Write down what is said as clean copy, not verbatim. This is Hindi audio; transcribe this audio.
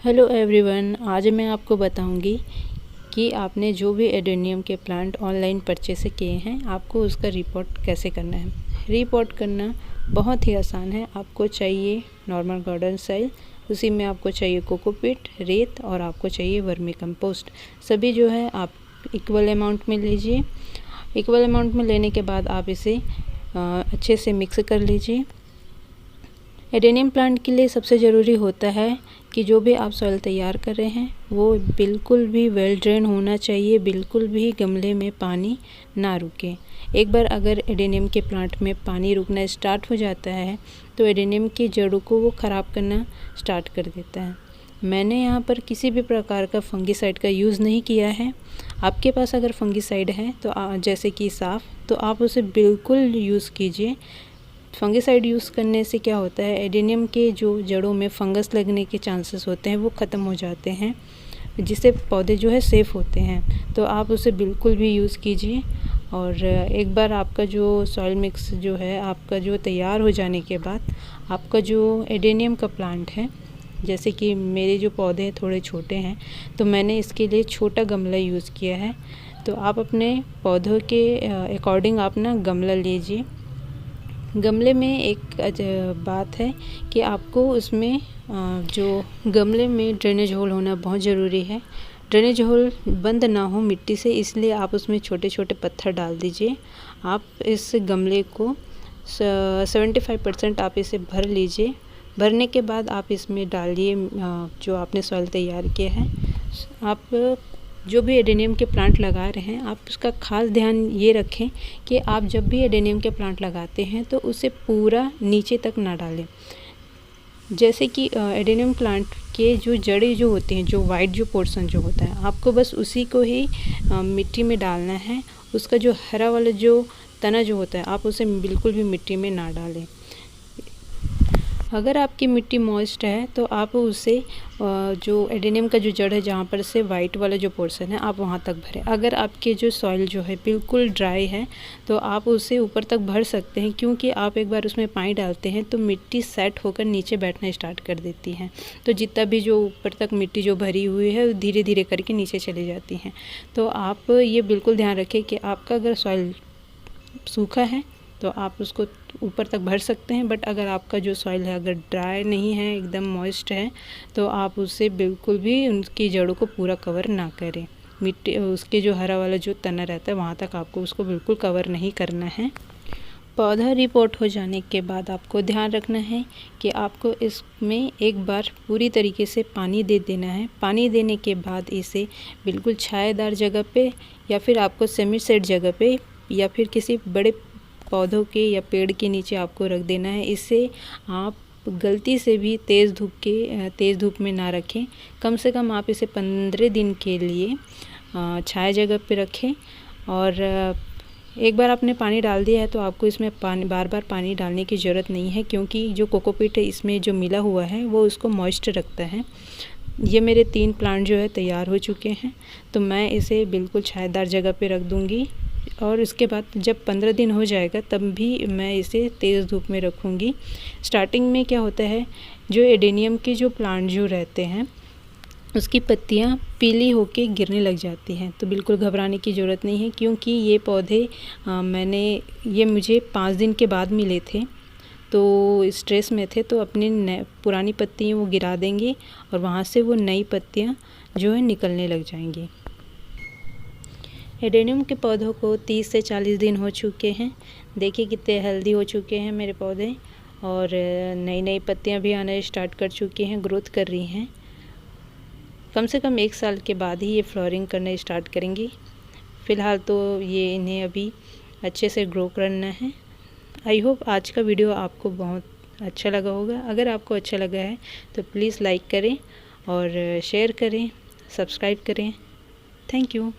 हेलो एवरीवन, आज मैं आपको बताऊंगी कि आपने जो भी एडेनियम के प्लांट ऑनलाइन परचेस किए हैं आपको उसका रिपोर्ट कैसे करना है। रिपोर्ट करना बहुत ही आसान है। आपको चाहिए नॉर्मल गार्डन सॉइल, उसी में आपको चाहिए कोकोपीट, रेत और आपको चाहिए वर्मी कंपोस्ट। सभी जो है आप इक्वल अमाउंट में लीजिए। इक्वल अमाउंट में लेने के बाद आप इसे अच्छे से मिक्स कर लीजिए। एडेनियम प्लांट के लिए सबसे ज़रूरी होता है कि जो भी आप सॉइल तैयार कर रहे हैं वो बिल्कुल भी वेल ड्रेन होना चाहिए, बिल्कुल भी गमले में पानी ना रुके। एक बार अगर एडेनियम के प्लांट में पानी रुकना स्टार्ट हो जाता है तो एडेनियम की जड़ों को वो ख़राब करना स्टार्ट कर देता है। मैंने यहाँ पर किसी भी प्रकार का फंगीसाइड का यूज़ नहीं किया है। आपके पास अगर फंगीसाइड है तो जैसे कि साफ़, तो आप उसे बिल्कुल यूज़ कीजिए। फंगिसाइड यूज़ करने से क्या होता है, एडेनियम के जो जड़ों में फंगस लगने के चांसेस होते हैं वो ख़त्म हो जाते हैं, जिससे पौधे जो है सेफ़ होते हैं। तो आप उसे बिल्कुल भी यूज़ कीजिए। और एक बार आपका जो सॉइल मिक्स जो है आपका जो तैयार हो जाने के बाद आपका जो एडेनियम का प्लांट है, जैसे कि मेरे जो पौधे थोड़े छोटे हैं तो मैंने इसके लिए छोटा गमला यूज़ किया है। तो आप अपने पौधों के अकॉर्डिंग आप ना गमला लीजिए। गमले में एक बात है कि आपको उसमें जो गमले में ड्रेनेज होल होना बहुत ज़रूरी है। ड्रेनेज होल बंद ना हो मिट्टी से, इसलिए आप उसमें छोटे छोटे पत्थर डाल दीजिए। आप इस गमले को 75% आप इसे भर लीजिए। भरने के बाद आप इसमें डालिए जो आपने सॉइल तैयार किया है। आप जो भी एडेनियम के प्लांट लगा रहे हैं आप उसका खास ध्यान ये रखें कि आप जब भी एडेनियम के प्लांट लगाते हैं तो उसे पूरा नीचे तक ना डालें। जैसे कि एडेनियम प्लांट के जो जड़ें जो होती हैं, जो वाइट जो पोर्शन जो होता है, आपको बस उसी को ही मिट्टी में डालना है। उसका जो हरा वाला जो तना जो होता है आप उसे बिल्कुल भी मिट्टी में ना डालें। अगर आपकी मिट्टी मॉइस्ट है तो आप उसे जो एडेनियम का जो जड़ है जहाँ पर से वाइट वाला जो पोर्शन है आप वहाँ तक भरें। अगर आपके जो सॉइल जो है बिल्कुल ड्राई है तो आप उसे ऊपर तक भर सकते हैं, क्योंकि आप एक बार उसमें पानी डालते हैं तो मिट्टी सेट होकर नीचे बैठना स्टार्ट कर देती है। तो जितना भी जो ऊपर तक मिट्टी जो भरी हुई है धीरे धीरे करके नीचे चली जाती हैं। तो आप ये बिल्कुल ध्यान रखें कि आपका अगर सॉइल सूखा है तो आप उसको ऊपर तक भर सकते हैं, बट अगर आपका जो सॉइल है अगर ड्राई नहीं है, एकदम मॉइस्ट है, तो आप उसे बिल्कुल भी उनकी जड़ों को पूरा कवर ना करें। मिट्टी उसके जो हरा वाला जो तना रहता है वहाँ तक आपको उसको बिल्कुल कवर नहीं करना है। पौधा रिपोर्ट हो जाने के बाद आपको ध्यान रखना है कि आपको इसमें एक बार पूरी तरीके से पानी दे देना है। पानी देने के बाद इसे बिल्कुल छायादार जगह पे या फिर आपको सेमी सेट जगह पे या फिर किसी बड़े पौधों के या पेड़ के नीचे आपको रख देना है। इससे आप गलती से भी तेज़ धूप में ना रखें। कम से कम आप इसे 15 दिन के लिए छाया जगह पे रखें। और एक बार आपने पानी डाल दिया है तो आपको इसमें बार बार पानी डालने की ज़रूरत नहीं है, क्योंकि जो कोकोपीट है इसमें जो मिला हुआ है वो उसको मॉइस्ट रखता है। ये मेरे 3 प्लांट जो है तैयार हो चुके हैं, तो मैं इसे बिल्कुल छायादार जगह पे रख दूँगी। और उसके बाद जब 15 दिन हो जाएगा तब भी मैं इसे तेज़ धूप में रखूँगी। स्टार्टिंग में क्या होता है, जो एडेनियम के जो प्लांट जो रहते हैं उसकी पत्तियाँ पीली होके गिरने लग जाती हैं, तो बिल्कुल घबराने की ज़रूरत नहीं है, क्योंकि ये पौधे मुझे 5 दिन के बाद मिले थे। तो स्ट्रेस में थे तो अपनी पुरानी पत्तियाँ वो गिरा देंगे और वहाँ से वो नई पत्तियाँ जो है निकलने लग जाएंगी। एडेनियम के पौधों को 30 से 40 दिन हो चुके हैं। देखिए कितने हेल्दी हो चुके हैं मेरे पौधे, और नई नई पत्तियां भी आना स्टार्ट कर चुकी हैं, ग्रोथ कर रही हैं। कम से कम 1 साल के बाद ही ये फ्लावरिंग करना स्टार्ट करेंगी। फ़िलहाल तो ये इन्हें अभी अच्छे से ग्रो करना है। आई होप आज का वीडियो आपको बहुत अच्छा लगा होगा। अगर आपको अच्छा लगा है तो प्लीज़ लाइक करें और शेयर करें, सब्सक्राइब करें। Thank you.